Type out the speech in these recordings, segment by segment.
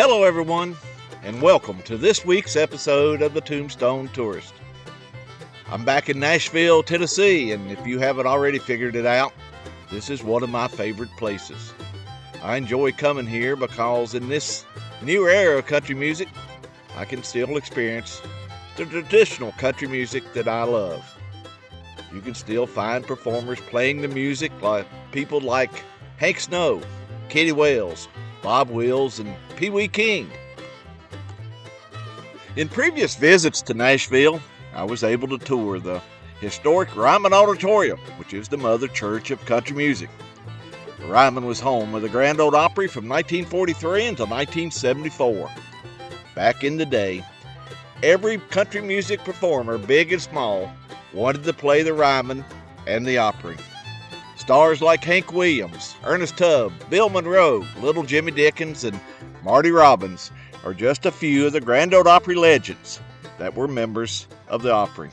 Hello everyone, and welcome to this week's episode of the Tombstone Tourist. I'm back in Nashville, Tennessee, and if you haven't already figured it out, this is one of my favorite places. I enjoy coming here because in this new era of country music, I can still experience the traditional country music that I love. You can still find performers playing the music like people like Hank Snow, Kitty Wells, Bob Wills, and Pee Wee King. In previous visits to Nashville, I was able to tour the historic Ryman Auditorium, which is the mother church of country music. The Ryman was home of the Grand Ole Opry from 1943 until 1974. Back in the day, every country music performer, big and small, wanted to play the Ryman and the Opry. Stars like Hank Williams, Ernest Tubb, Bill Monroe, Little Jimmy Dickens, and Marty Robbins are just a few of the Grand Ole Opry legends that were members of the Opry.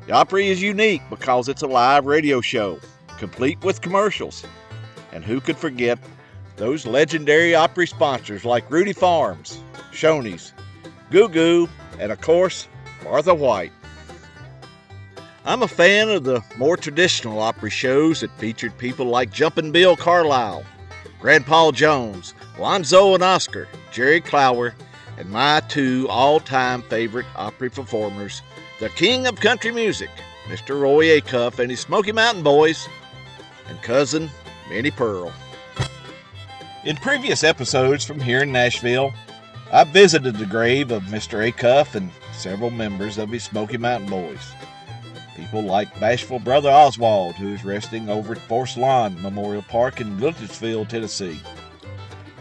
The Opry is unique because it's a live radio show, complete with commercials. And who could forget those legendary Opry sponsors like Rudy Farms, Shoney's, Goo Goo, and of course, Martha White. I'm a fan of the more traditional Opry shows that featured people like Jumpin' Bill Carlisle, Grandpa Jones, Lonzo and Oscar, Jerry Clower, and my two all-time favorite Opry performers, the king of country music, Mr. Roy Acuff and his Smokey Mountain Boys, and cousin Minnie Pearl. In previous episodes from here in Nashville, I visited the grave of Mr. Acuff and several members of his Smokey Mountain Boys. People like Bashful Brother Oswald, who is resting over at Woodlawn Memorial Park in Nashville, Tennessee.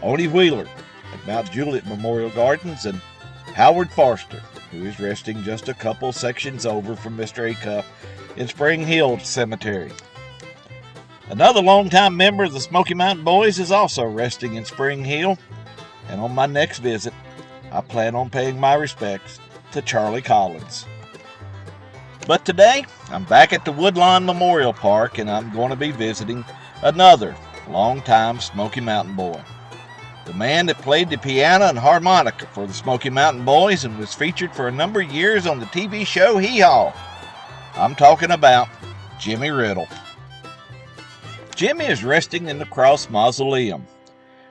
Onie Wheeler at Mount Juliet Memorial Gardens, and Howard Forrester, who is resting just a couple sections over from Mr. Acuff in Spring Hill Cemetery. Another longtime member of the Smokey Mountain Boys is also resting in Spring Hill, and on my next visit, I plan on paying my respects to Charlie Collins. But today, I'm back at the Woodlawn Memorial Park, and I'm going to be visiting another longtime Smokey Mountain Boy. The man that played the piano and harmonica for the Smokey Mountain Boys and was featured for a number of years on the TV show Hee-Haw. I'm talking about Jimmy Riddle. Jimmy is resting in the Cross Mausoleum.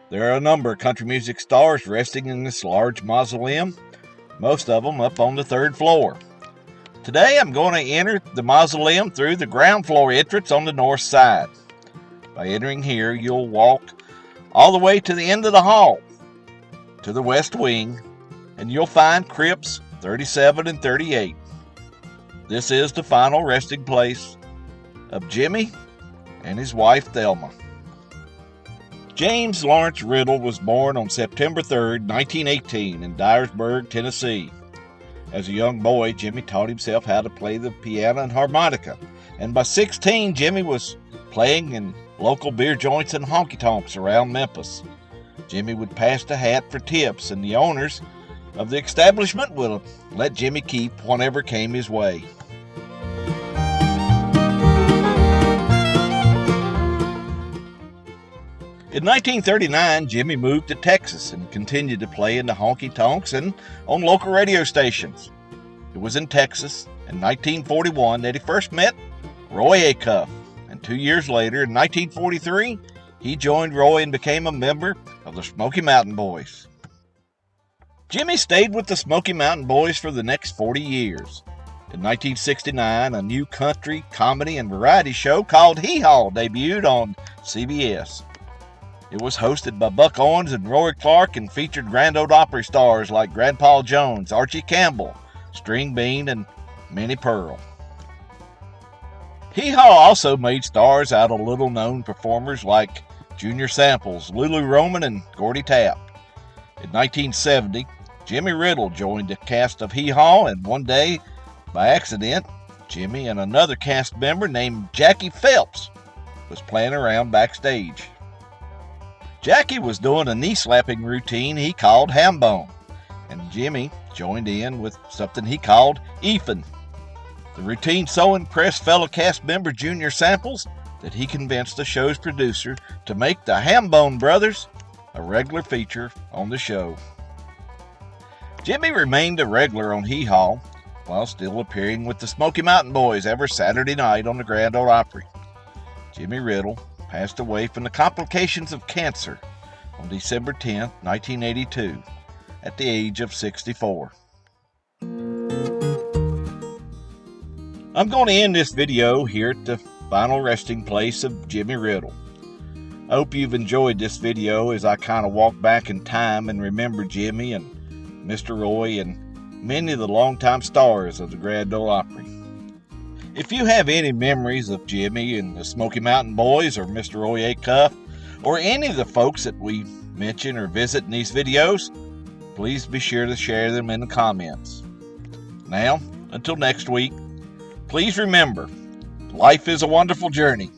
There are a number of country music stars resting in this large mausoleum, most of them up on the third floor. Today I'm going to enter the mausoleum through the ground floor entrance on the north side. By entering here, you'll walk all the way to the end of the hall, to the west wing, and you'll find crypts 37 and 38. This is the final resting place of Jimmy and his wife Thelma. James Lawrence Riddle was born on September 3rd, 1918 in Dyersburg, Tennessee. As a young boy, Jimmy taught himself how to play the piano and harmonica, and by 16, Jimmy was playing in local beer joints and honky-tonks around Memphis. Jimmy would pass the hat for tips, and the owners of the establishment would let Jimmy keep whatever came his way. In 1939, Jimmy moved to Texas and continued to play in the honky-tonks and on local radio stations. It was in Texas in 1941 that he first met Roy Acuff, and 2 years later, in 1943, he joined Roy and became a member of the Smokey Mountain Boys. Jimmy stayed with the Smokey Mountain Boys for the next 40 years. In 1969, a new country, comedy, and variety show called Hee-Haw debuted on CBS. It was hosted by Buck Owens and Roy Clark and featured Grand Ole Opry stars like Grandpa Jones, Archie Campbell, String Bean, and Minnie Pearl. Hee-Haw also made stars out of little-known performers like Junior Samples, Lulu Roman, and Gordy Tapp. In 1970, Jimmy Riddle joined the cast of Hee-Haw, and one day, by accident, Jimmy and another cast member named Jackie Phelps was playing around backstage. Jackie was doing a knee-slapping routine he called Hambone, and Jimmy joined in with something he called Eephin. The routine so impressed fellow cast member Junior Samples that he convinced the show's producer to make the Hambone Brothers a regular feature on the show. Jimmy remained a regular on Hee-Haw while still appearing with the Smokey Mountain Boys every Saturday night on the Grand Ole Opry. Jimmy Riddle passed away from the complications of cancer on December 10, 1982, at the age of 64. I'm going to end this video here at the final resting place of Jimmy Riddle. I hope you've enjoyed this video as I kind of walk back in time and remember Jimmy and Mr. Roy and many of the longtime stars of the Grand Ole Opry. If you have any memories of Jimmy and the Smokey Mountain Boys or Mr. Roy Acuff or any of the folks that we mention or visit in these videos, please be sure to share them in the comments. Now, until next week, please remember, life is a wonderful journey.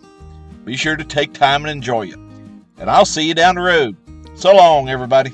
Be sure to take time and enjoy it. And I'll see you down the road. So long, everybody.